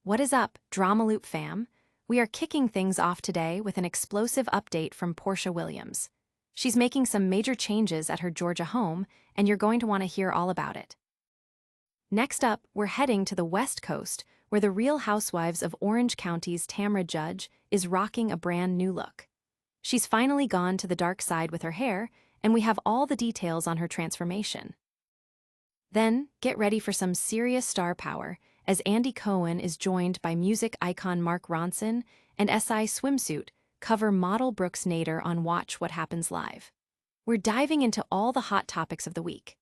What is up, DramaLoop fam? We are kicking things off today with an explosive update from Porsha Williams. She's making some major changes at her Georgia home, and you're going to want to hear all about it. Next up, we're heading to the West Coast, where the Real Housewives of Orange County's Tamra Judge is rocking a brand new look. She's finally gone to the dark side with her hair, and we have all the details on her transformation. Then, get ready for some serious star power, as Andy Cohen is joined by music icon Mark Ronson and SI Swimsuit cover model Brooks Nader on Watch What Happens Live. We're diving into all the hot topics of the week.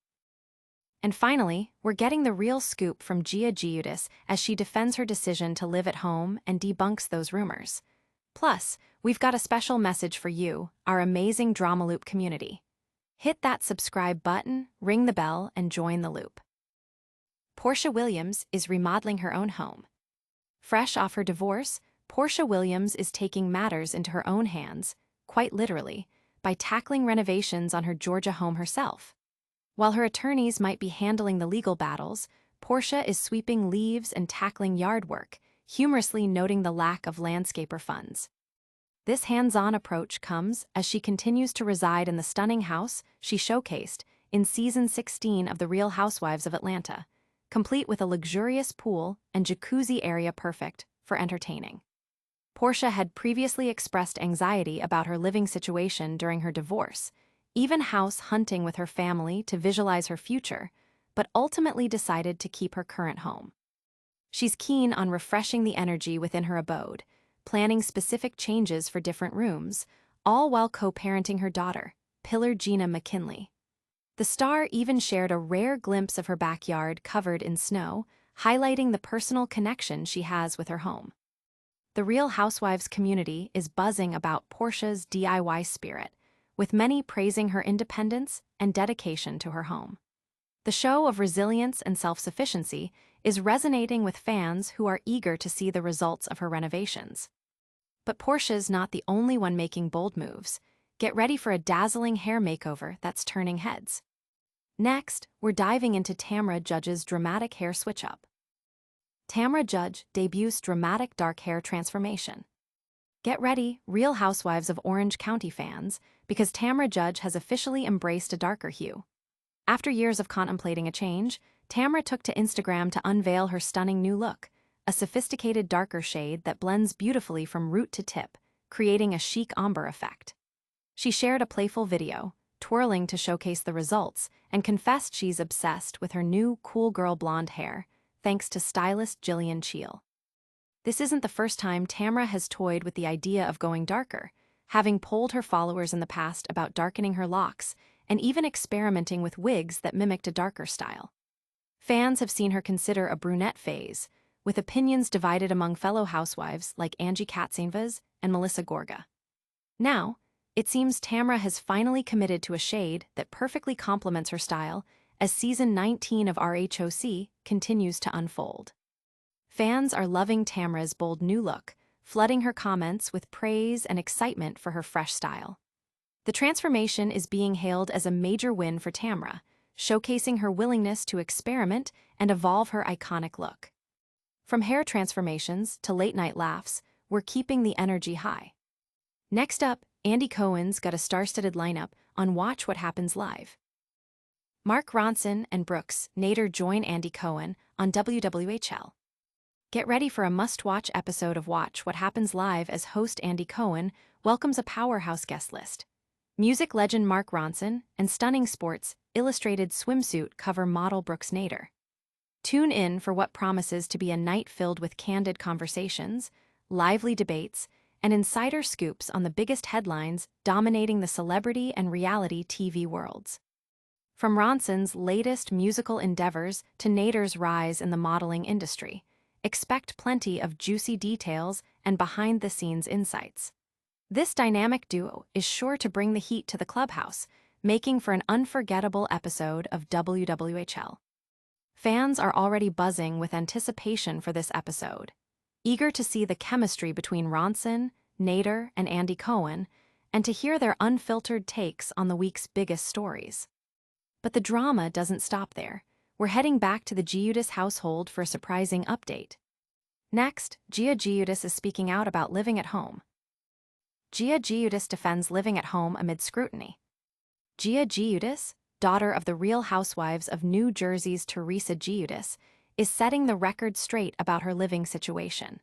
And finally, we're getting the real scoop from Gia Giudice as she defends her decision to live at home and debunks those rumors. Plus, we've got a special message for you, our amazing DramaLoop community. Hit that subscribe button, ring the bell, and join the loop. Porsha Williams is remodeling her own home. Fresh off her divorce, Porsha Williams is taking matters into her own hands, quite literally, by tackling renovations on her Georgia home herself. While her attorneys might be handling the legal battles, Porsha is sweeping leaves and tackling yard work, humorously noting the lack of landscaper funds. This hands-on approach comes as she continues to reside in the stunning house she showcased in Season 16 of The Real Housewives of Atlanta, complete with a luxurious pool and jacuzzi area perfect for entertaining. Porsha had previously expressed anxiety about her living situation during her divorce, even house hunting with her family to visualize her future, but ultimately decided to keep her current home. She's keen on refreshing the energy within her abode, planning specific changes for different rooms, all while co-parenting her daughter, Pillar Gina McKinley. The star even shared a rare glimpse of her backyard covered in snow, highlighting the personal connection she has with her home. The Real Housewives community is buzzing about Porsha's DIY spirit, with many praising her independence and dedication to her home. The show of resilience and self-sufficiency is resonating with fans who are eager to see the results of her renovations. But Porsha's not the only one making bold moves. Get ready for a dazzling hair makeover that's turning heads. Next, we're diving into Tamra Judge's dramatic hair switch-up. Tamra Judge debuts dramatic dark hair transformation. Get ready, Real Housewives of Orange County fans, because Tamra Judge has officially embraced a darker hue. After years of contemplating a change, Tamra took to Instagram to unveil her stunning new look, a sophisticated darker shade that blends beautifully from root to tip, creating a chic ombre effect. She shared a playful video, twirling to showcase the results, and confessed she's obsessed with her new cool girl blonde hair, thanks to stylist Jillian Cheel. This isn't the first time Tamra has toyed with the idea of going darker, having polled her followers in the past about darkening her locks, and even experimenting with wigs that mimicked a darker style. Fans have seen her consider a brunette phase, with opinions divided among fellow housewives like Angie Katzenvas and Melissa Gorga. Now, it seems Tamra has finally committed to a shade that perfectly complements her style as Season 19 of RHOC continues to unfold. Fans are loving Tamra's bold new look, flooding her comments with praise and excitement for her fresh style. The transformation is being hailed as a major win for Tamra, showcasing her willingness to experiment and evolve her iconic look. From hair transformations to late-night laughs, we're keeping the energy high. Next up, Andy Cohen's got a star-studded lineup on Watch What Happens Live. Mark Ronson and Brooks Nader join Andy Cohen on WWHL. Get ready for a must-watch episode of Watch What Happens Live as host Andy Cohen welcomes a powerhouse guest list. Music legend Mark Ronson and stunning Sports Illustrated swimsuit cover model Brooks Nader. Tune in for what promises to be a night filled with candid conversations, lively debates, and insider scoops on the biggest headlines dominating the celebrity and reality TV worlds. From Ronson's latest musical endeavors to Nader's rise in the modeling industry, expect plenty of juicy details and behind-the-scenes insights. This dynamic duo is sure to bring the heat to the clubhouse, making for an unforgettable episode of WWHL. Fans are already buzzing with anticipation for this episode, eager to see the chemistry between Ronson, Nader, and Andy Cohen, and to hear their unfiltered takes on the week's biggest stories. But the drama doesn't stop there. We're heading back to the Giudice household for a surprising update. Next, Gia Giudice is speaking out about living at home. Gia Giudice defends living at home amid scrutiny. Gia Giudice, daughter of the Real Housewives of New Jersey's Porsha Williams, is setting the record straight about her living situation.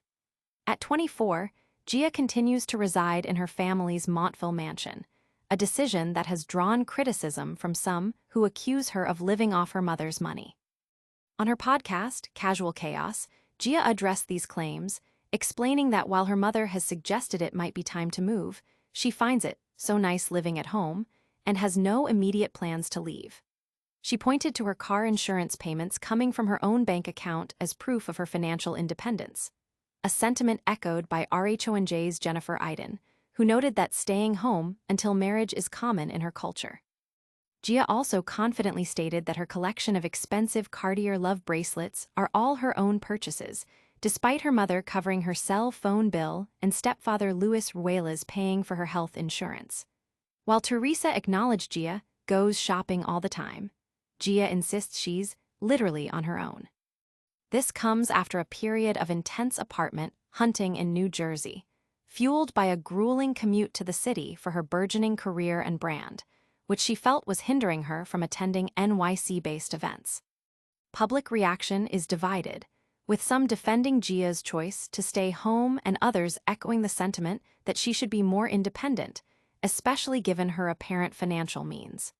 At 24, Gia continues to reside in her family's Montville mansion, a decision that has drawn criticism from some who accuse her of living off her mother's money. On her podcast, Casual Chaos, Gia addressed these claims, explaining that while her mother has suggested it might be time to move, she finds it so nice living at home and has no immediate plans to leave. She pointed to her car insurance payments coming from her own bank account as proof of her financial independence, a sentiment echoed by RHONJ's Jennifer Iden, who noted that staying home until marriage is common in her culture. Gia also confidently stated that her collection of expensive Cartier love bracelets are all her own purchases, despite her mother covering her cell phone bill and stepfather Luis Ruelas paying for her health insurance. While Teresa acknowledged Gia goes shopping all the time, Gia insists she's literally on her own. This comes after a period of intense apartment hunting in New Jersey, fueled by a grueling commute to the city for her burgeoning career and brand, which she felt was hindering her from attending NYC-based events. Public reaction is divided, with some defending Gia's choice to stay home and others echoing the sentiment that she should be more independent, especially given her apparent financial means.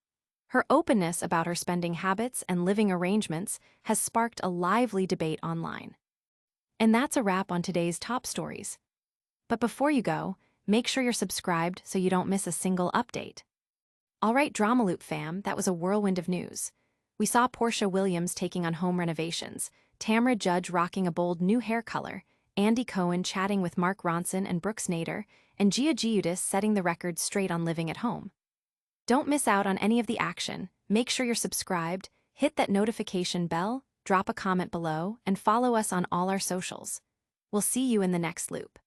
Her openness about her spending habits and living arrangements has sparked a lively debate online. And that's a wrap on today's top stories. But before you go, make sure you're subscribed so you don't miss a single update. Alright, DramaLoop fam, that was a whirlwind of news. We saw Porsha Williams taking on home renovations, Tamra Judge rocking a bold new hair color, Andy Cohen chatting with Ronson and Nader, and Gia Giudice setting the record straight on living at home. Don't miss out on any of the action. Make sure you're subscribed, hit that notification bell, drop a comment below, and follow us on all our socials. We'll see you in the next loop.